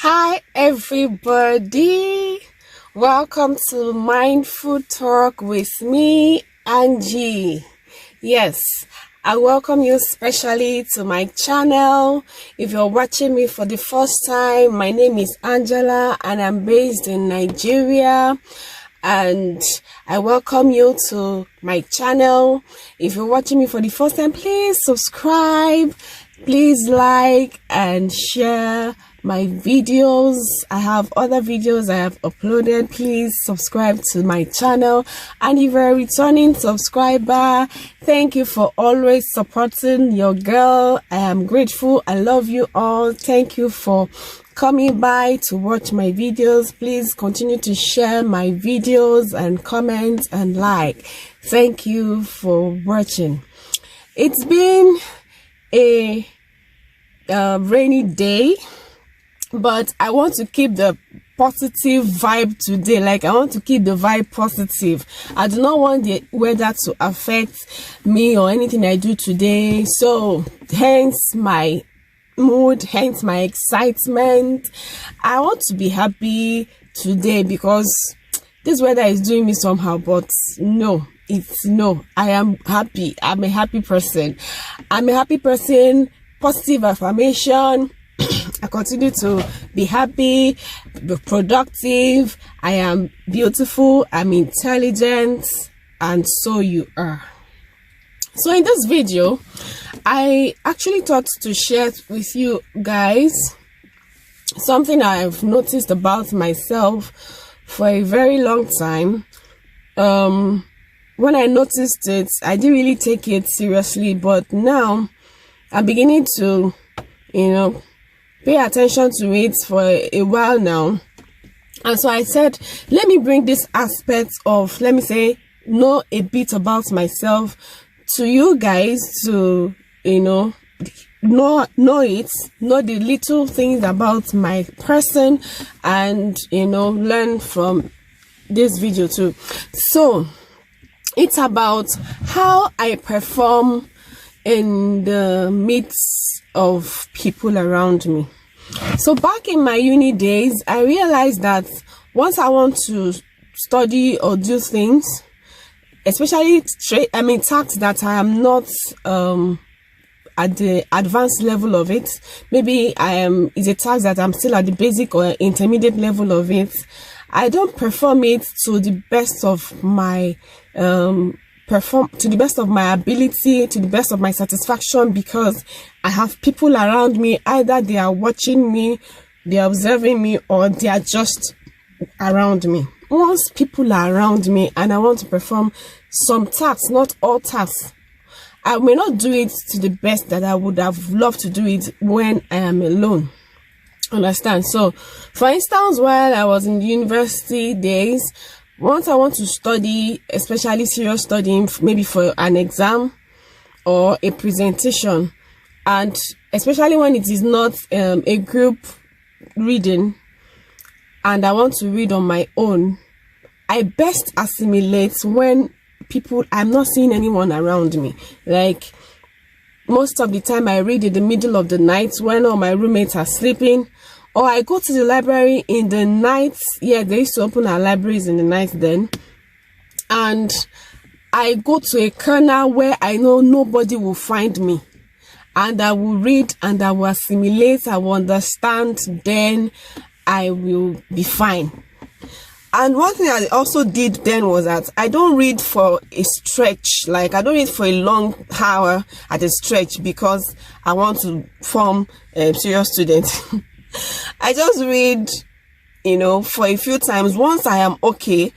Hi everybody, welcome to Mindful Talk with me, Angie. Yes, I welcome you specially to my channel. If you're watching me for the first time, my name is Angela and I'm based in Nigeria. And I welcome you to my channel. If you're watching me for the first time, please subscribe, please like and share my videos. I have other videos I have uploaded. Please subscribe to my channel. And if you're a returning subscriber, thank you for always supporting your girl. I am grateful. I love you all. Thank you for coming by to watch my videos. Please continue to share my videos and comment and like. Thank you for watching. It's been a rainy day, but I want to keep the positive vibe today. Like, I want to keep the vibe positive. I do not want the weather to affect me or anything I do today. So hence my mood, hence my excitement. I want to be happy today because this weather is doing me somehow, but no, I am happy. I'm a happy person. Positive affirmation. I continue to be happy, be productive. I am beautiful, I'm intelligent, and so you are. So in this video, I actually thought to share with you guys something I've noticed about myself for a very long time. When I noticed it, I didn't really take it seriously, but now I'm beginning to, pay attention to it for a while now. And so I said, let me bring this aspect of, let me say, know a bit about myself to you guys to, know the little things about my person and, learn from this video too. So it's about how I perform in the midst of people around me. So back in my uni days, I realized that once I want to study or do things, especially tasks that I am not at the advanced level of it, maybe it's a task that I'm still at the basic or intermediate level of it, I don't perform it to the best of my to the best of my ability, to the best of my satisfaction, because I have people around me. Either they are watching me, they are observing me, or they are just around me. Once people are around me and I want to perform some tasks, not all tasks, I may not do it to the best that I would have loved to do it when I am alone. Understand? So for instance, while I was in the university days, once I want to study, especially serious studying, maybe for an exam or a presentation, and especially when it is not a group reading and I want to read on my own, I best assimilate when I'm not seeing anyone around me. Like, most of the time I read in the middle of the night when all my roommates are sleeping, or I go to the library in the night. Yeah, they used to open our libraries in the night then. And I go to a corner where I know nobody will find me. And I will read and I will assimilate, I will understand, then I will be fine. And one thing I also did then was that I don't read for a stretch. Like, I don't read for a long hour at a stretch because I want to form a serious student. I just read, for a few times. Once I am okay,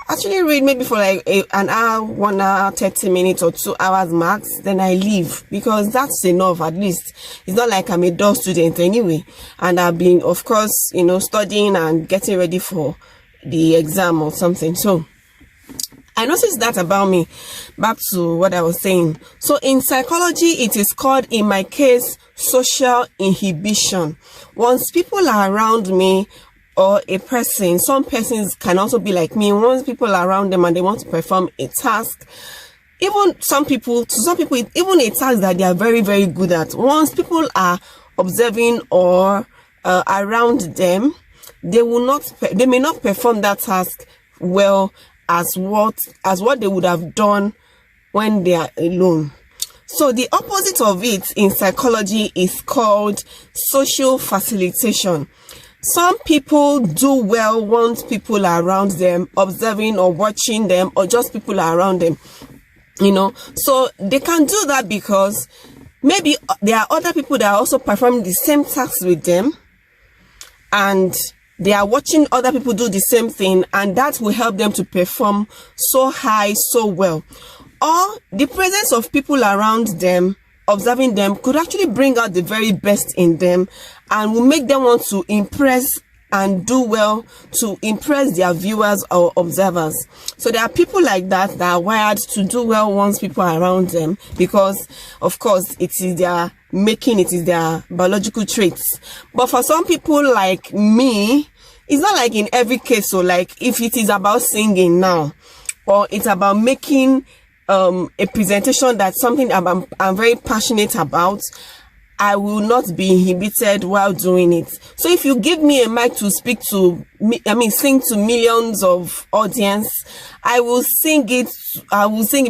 actually read maybe for like an hour, 1 hour, 30 minutes or 2 hours max. Then I leave because that's enough. At least it's not like I'm a dull student anyway. And I've been, of course, studying and getting ready for the exam or something. So I noticed that about me. Back to what I was saying. So in psychology, it is called, in my case, social inhibition. Once people are around me, or a person, some persons can also be like me. Once people are around them and they want to perform a task, even to some people, even a task that they are very, very good at, once people are observing or around them, they may not perform that task well as what they would have done when they are alone. So the opposite of it in psychology is called social facilitation. Some people do well once people are around them, observing or watching them, or just people are around them, so they can do that because maybe there are other people that are also performing the same tasks with them, and they are watching other people do the same thing, and that will help them to perform so high, so well. Or the presence of people around them, observing them, could actually bring out the very best in them and will make them want to impress and do well to impress their viewers or observers. So there are people like that are wired to do well once people are around them, because of course it is their making, it is their biological traits. But for some people like me, it's not like in every case. So like if it is about singing now, or it's about making a presentation, that's something I'm very passionate about, I will not be inhibited while doing it. So if you give me a mic to speak to sing to millions of audience, I will sing it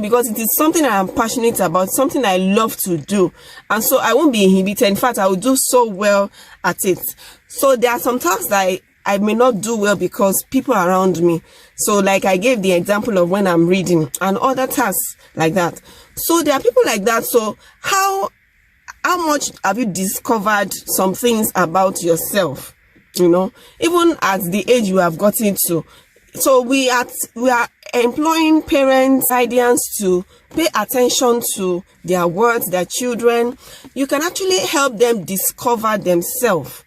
because it is something I am passionate about, something I love to do, and so I won't be inhibited. In fact, I will do so well at it. So there are some tasks that I may not do well because people are around me. So like I gave the example of when I'm reading and other tasks like that. So there are people like that. So how much have you discovered some things about yourself, even at the age you have gotten to? So we are employing parents, guardians to pay attention to their words, their children. You can actually help them discover themselves.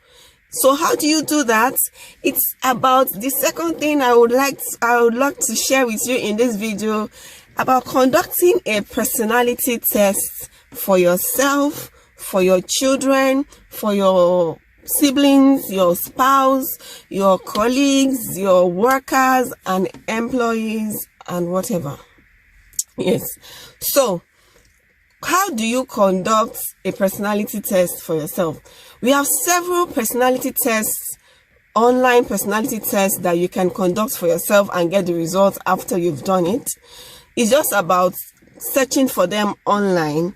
So how do you do that? It's about the second thing I would like to share with you in this video, about conducting a personality test for yourself, for your children, for your siblings, your spouse, your colleagues, your workers and employees and whatever. Yes. So how do you conduct a personality test for yourself? We have several personality tests, online personality tests that you can conduct for yourself and get the results after you've done it. It's just about searching for them online,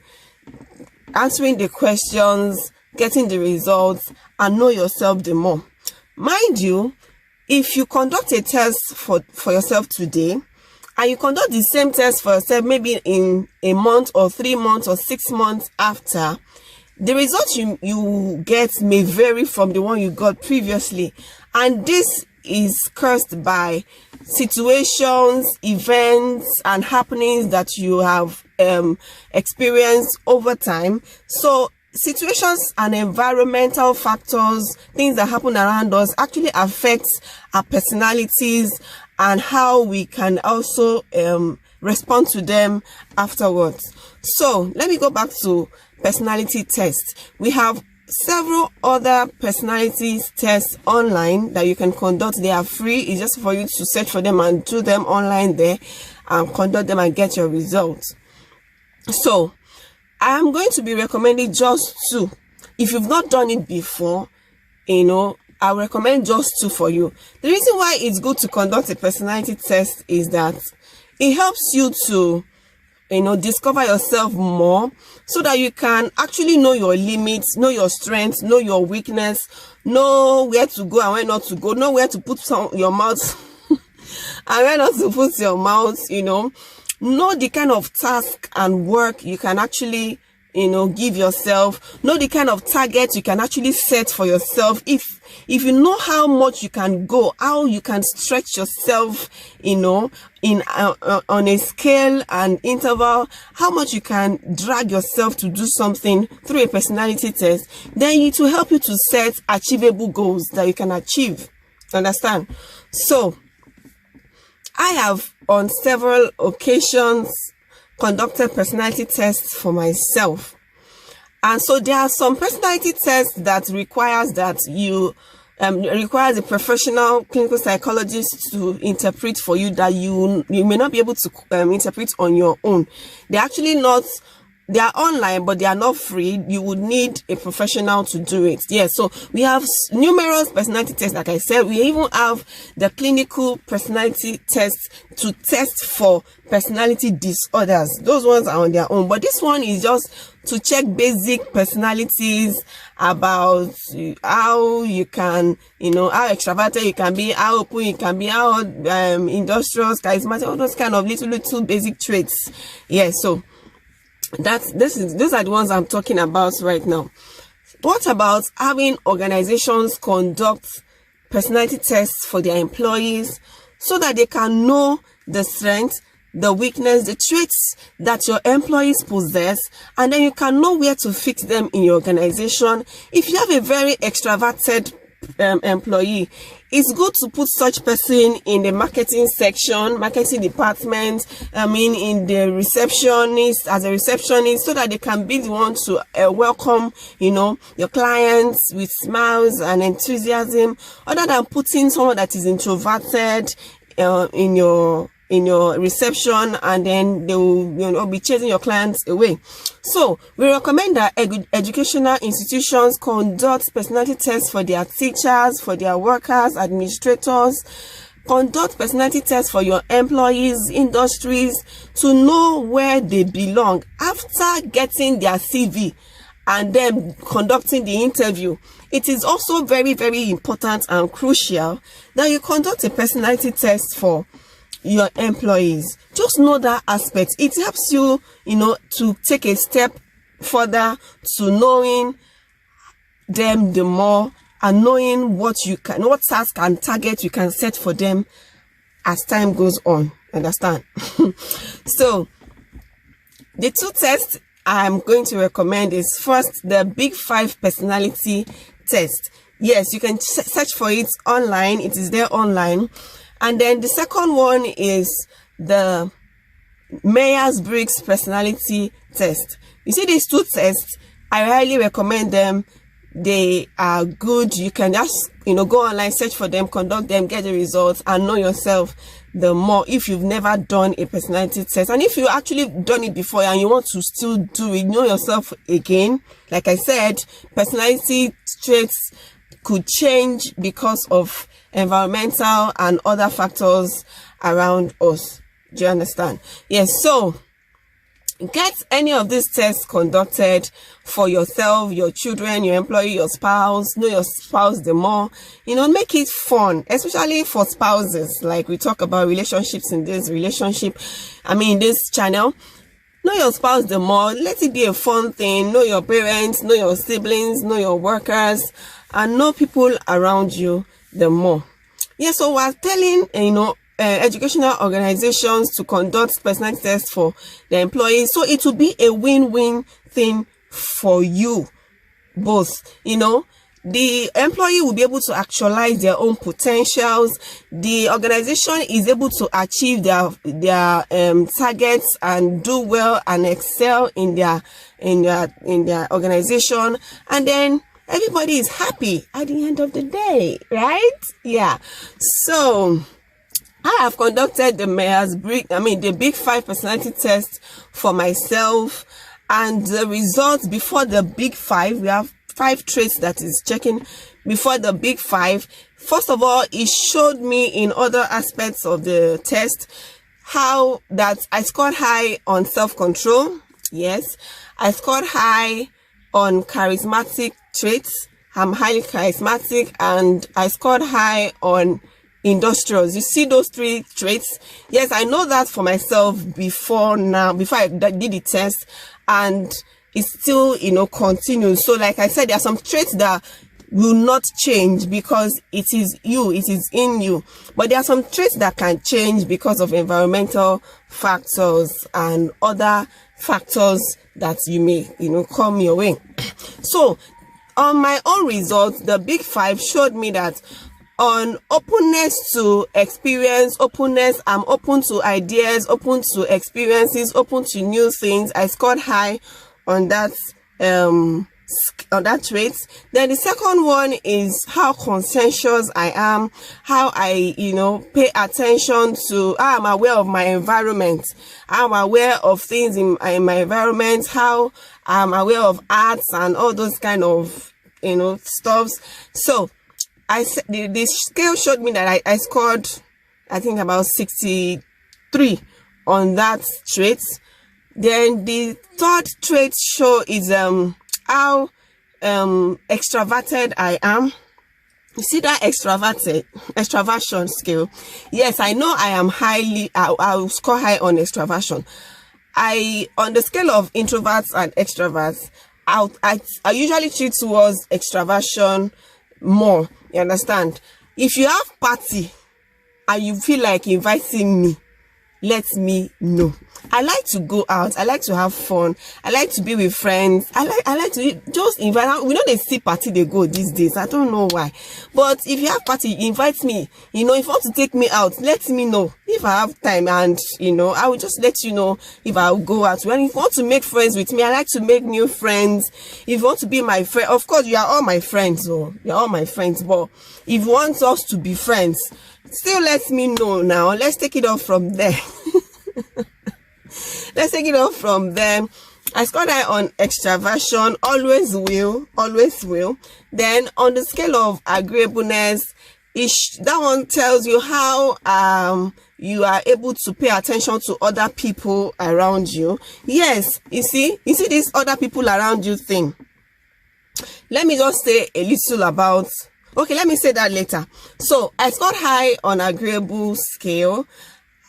answering the questions, getting the results, and know yourself the more. Mind you, if you conduct a test for yourself today, and you conduct the same test for yourself maybe in a month or 3 months or 6 months after, the results you get may vary from the one you got previously. And this is caused by situations, events, and happenings that you have experienced over time. So situations and environmental factors, things that happen around us, actually affect our personalities and how we can also respond to them afterwards. So let me go back to personality tests. We have several other personality tests online that you can conduct. They are free. It's just for you to search for them and do them online there and conduct them and get your results. So I am going to be recommending just 2. If you've not done it before, I recommend just 2 for you. The reason why it's good to conduct a personality test is that it helps you to discover yourself more, so that you can actually know your limits, know your strengths, know your weakness, know where to go and where not to go, know where to put your mouth and where not to put your mouth, know the kind of task and work you can actually give yourself, know the kind of target you can actually set for yourself. If you know how much you can go, how you can stretch yourself, on a scale and interval, how much you can drag yourself to do something through a personality test, then it will help you to set achievable goals that you can achieve. Understand? So I have on several occasions conducted personality tests for myself, and so there are some personality tests that requires that you requires a professional clinical psychologist to interpret for you, that you may not be able to interpret on your own. They're actually not they are online, but they are not free. You would need a professional to do it. Yes, so we have numerous personality tests. Like I said, we even have the clinical personality tests to test for personality disorders. Those ones are on their own, but this one is just to check basic personalities, about how you can, how extroverted you can be, how open you can be, how industrious, charismatic, all those kind of little basic traits. Yes, so those are the ones I'm talking about right now. What about having organizations conduct personality tests for their employees so that they can know the strength, the weakness, the traits that your employees possess, and then you can know where to fit them in your organization. If you have a very extroverted employee, it's good to put such person in the marketing section, marketing department, in the receptionist, as a receptionist, so that they can be the one to welcome, your clients with smiles and enthusiasm, other than putting someone that is introverted in your reception, and then they will be chasing your clients away. So we recommend that educational institutions conduct personality tests for their teachers, for their workers, administrators. Conduct personality tests for your employees, industries, to know where they belong after getting their CV and then conducting the interview. It is also very, very important and crucial that you conduct a personality test for your employees. Just know that aspect. It helps you, to take a step further to knowing them the more, and knowing what task and target you can set for them as time goes on. Understand? So the 2 tests I'm going to recommend is, first, the Big 5 personality test. Yes, you can search for it online. It is there online. And then the second one is the Myers-Briggs personality test. You see, these 2 tests, I highly recommend them. They are good. You can just, go online, search for them, conduct them, get the results, and know yourself the more if you've never done a personality test. And if you actually done it before and you want to still do it, know yourself again. Like I said, personality traits could change because of environmental and other factors around us. Do you understand? Yes, so get any of these tests conducted for yourself, your children, your employee, your spouse. Know your spouse the more. Make it fun, especially for spouses. Like we talk about relationships in this channel. Know your spouse the more. Let it be a fun thing. Know your parents, know your siblings, know your workers, and know people around you the more. Yeah, so we're telling, educational organizations to conduct personality tests for their employees. So it will be a win-win thing for you both. The employee will be able to actualize their own potentials. The organization is able to achieve their targets and do well and excel in their organization. And then everybody is happy at the end of the day, right? Yeah. So I have conducted the Myers-Briggs, the Big 5 personality test for myself, and the results before the Big 5, we have 5 traits that is checking before the Big 5. First of all, it showed me in other aspects of the test how that I scored high on self-control. Yes, I scored high on charismatic traits. I'm highly charismatic, and I scored high on industrious. You see those 3 traits? Yes, I know that for myself before I did the test, and it still, continues. So like I said, there are some traits that will not change because it is in you. But there are some traits that can change because of environmental factors and other factors that you may, come your way. So on my own results, the Big 5 showed me that on openness to experience, I'm open to ideas, open to experiences, open to new things. I scored high on that trait. Then the second one is how conscientious I am, how I, pay attention to, how I'm aware of my environment, how I'm aware of things in my environment, how I'm aware of arts and all those kind of, stuffs. So I said the scale showed me that I scored, I think, about 63 on that trait. Then the third trait is how extroverted I am. You see that extraversion scale? Yes, I know I am I'll score high on extraversion. On the scale of introverts and extroverts, I usually treat towards extraversion more. You understand? If you have party and you feel like inviting me, let me know. I like to go out. I like to have fun. I like to be with friends. I like to just invite. We know they see party they go these days. I don't know why. But if you have party, invite me. If you want to take me out, let me know. If I have time, and I will just let you know if I'll go out. When if you want to make friends with me, I like to make new friends. If you want to be my friend, of course you are all my friends. You're all my friends. But if you want us to be friends, still let me know now. Let's take it off from there. Let's take it off from there. I scored high on extraversion, always will. Then on the scale of agreeableness, that one tells you how you are able to pay attention to other people around you. Yes, you see this other people around you thing. Let me just say a little about. Okay, let me say that later. So I scored high on agreeable scale.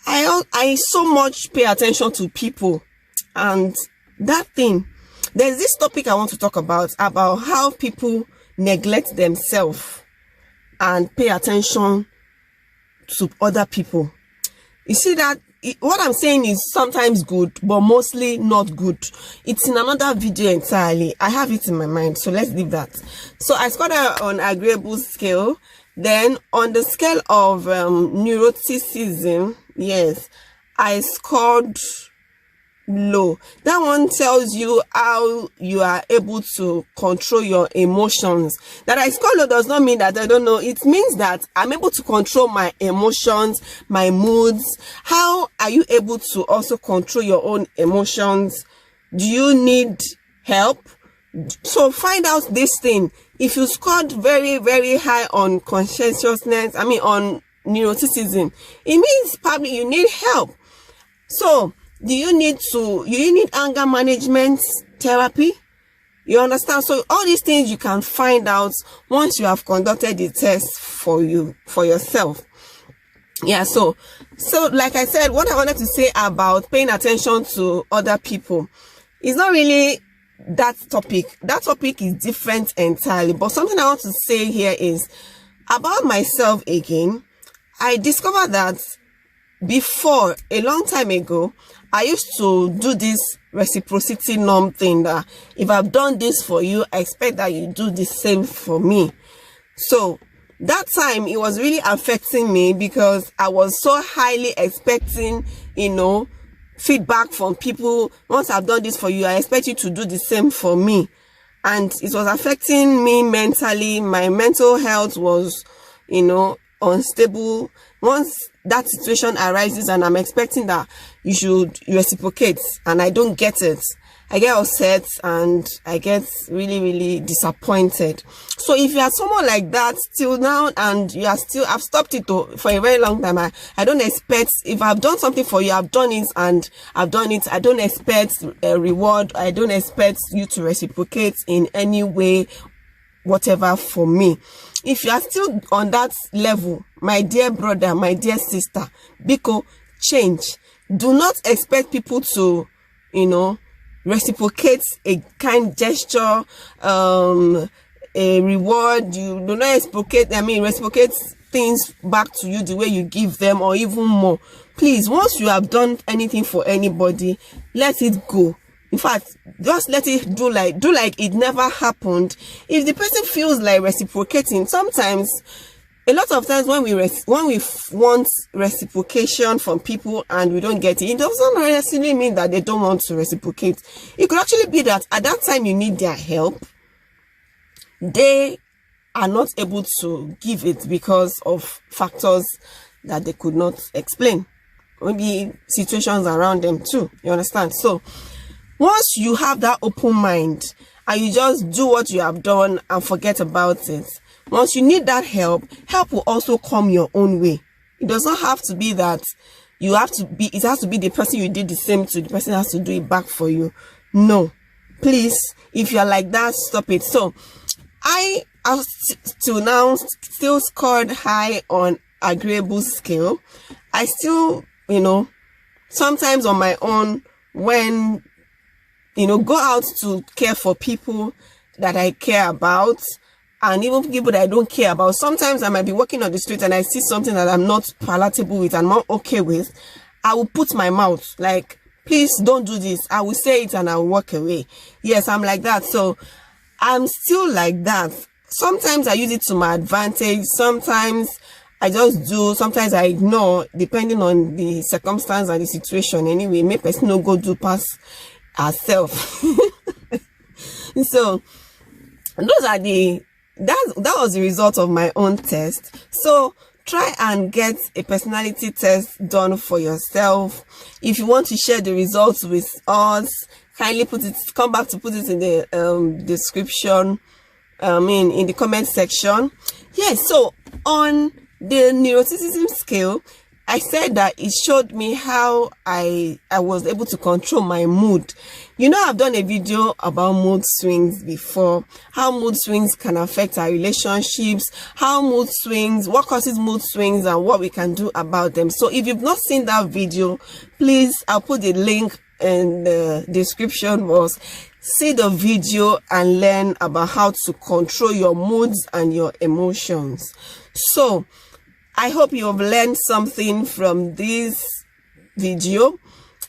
I so much pay attention to people, and that thing, there's this topic I want to talk about how people neglect themselves and pay attention to other people. You see that what I'm saying is sometimes good, but mostly not good. It's in another video entirely. I have it in my mind, so let's leave that. So I scored on agreeable scale. Then on the scale of neuroticism, yes, I scored low. That one tells you how you are able to control your emotions. That I scored low does not mean that I don't know. It means that I'm able to control my emotions, my moods. How are you able to also control your own emotions? Do you need help? So find out this thing. If you scored very, very high on conscientiousness, on neuroticism, it means probably you need help. So you need anger management therapy? You understand? So all these things you can find out once you have conducted the test for yourself. Yeah, so like I said, what I wanted to say about paying attention to other people is not really that topic. That topic is different entirely. But something I want to say here is about myself again. I discovered that before, a long time ago, I used to do this reciprocity norm thing that if I've done this for you, I expect that you do the same for me. So that time it was really affecting me because I was so highly expecting, feedback from people. Once I've done this for you, I expect you to do the same for me. And it was affecting me mentally. My mental health was, unstable. Once that situation arises and I'm expecting that you should reciprocate and I don't get it, I get upset and I get really, really disappointed. So if you are someone like that till now and you are still, I've stopped it for a very long time. I don't expect, if I've done something for you, I've done it and I've done it. I don't expect a reward. I don't expect you to reciprocate in any way, whatever for me. If you are still on that level, my dear brother, my dear sister, Biko, change. Do not expect people to, reciprocate a kind gesture, a reward. You do not reciprocate things back to you the way you give them or even more. Please, once you have done anything for anybody, let it go. In fact, just let it do like it never happened. If the person feels like reciprocating, sometimes, a lot of times when we want reciprocation from people and we don't get it, it doesn't necessarily mean that they don't want to reciprocate. It could actually be that at that time you need their help they are not able to give it because of factors that they could not explain. Maybe situations around them too. You understand? So once you have that open mind and you just do what you have done and forget about it, once you need that help will also come your own way. It does not have to be that you have to be, it has to be the person you did the same to, the person has to do it back for you. No, please, if you're like that, stop it. So I have till now still scored high on agreeable scale. I still, you know, sometimes on my own, when, you know, go out to care for people that I care about, and even people that I don't care about. Sometimes I might be walking on the street and I see something that I'm not palatable with and not okay with. I will put my mouth like, please don't do this. I will say it and I will walk away. Yes, I'm like that. So I'm still like that. Sometimes I use it to my advantage. Sometimes I just do. Sometimes I ignore, depending on the circumstance and the situation. Anyway, make person no go do pass herself. So those are the, that was the result of my own test. So try and get a personality test done for yourself. If you want to share the results with us, kindly come back to put it in the description, in the comment section. Yes, so on the neuroticism scale, I said that it showed me how I was able to control my mood. You know, I've done a video about mood swings before, how mood swings can affect our relationships, what causes mood swings and what we can do about them. So if you've not seen that video, please, I'll put the link in the description box. See the video and learn about how to control your moods and your emotions. So I hope you have learned something from this video.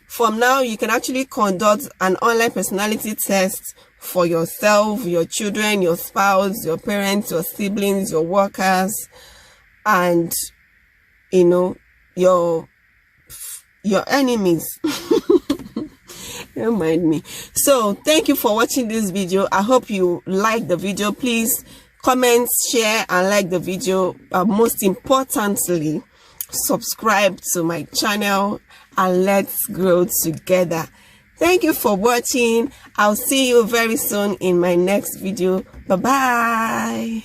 From now, you can actually conduct an online personality test for yourself, your children, your spouse, your parents, your siblings, your workers, and, you know, your enemies. Don't mind me. So thank you for watching this video. I hope you like the video. Please comment, share, and like the video. Most importantly, subscribe to my channel and let's grow together. Thank you for watching. I'll see you very soon in my next video. Bye bye.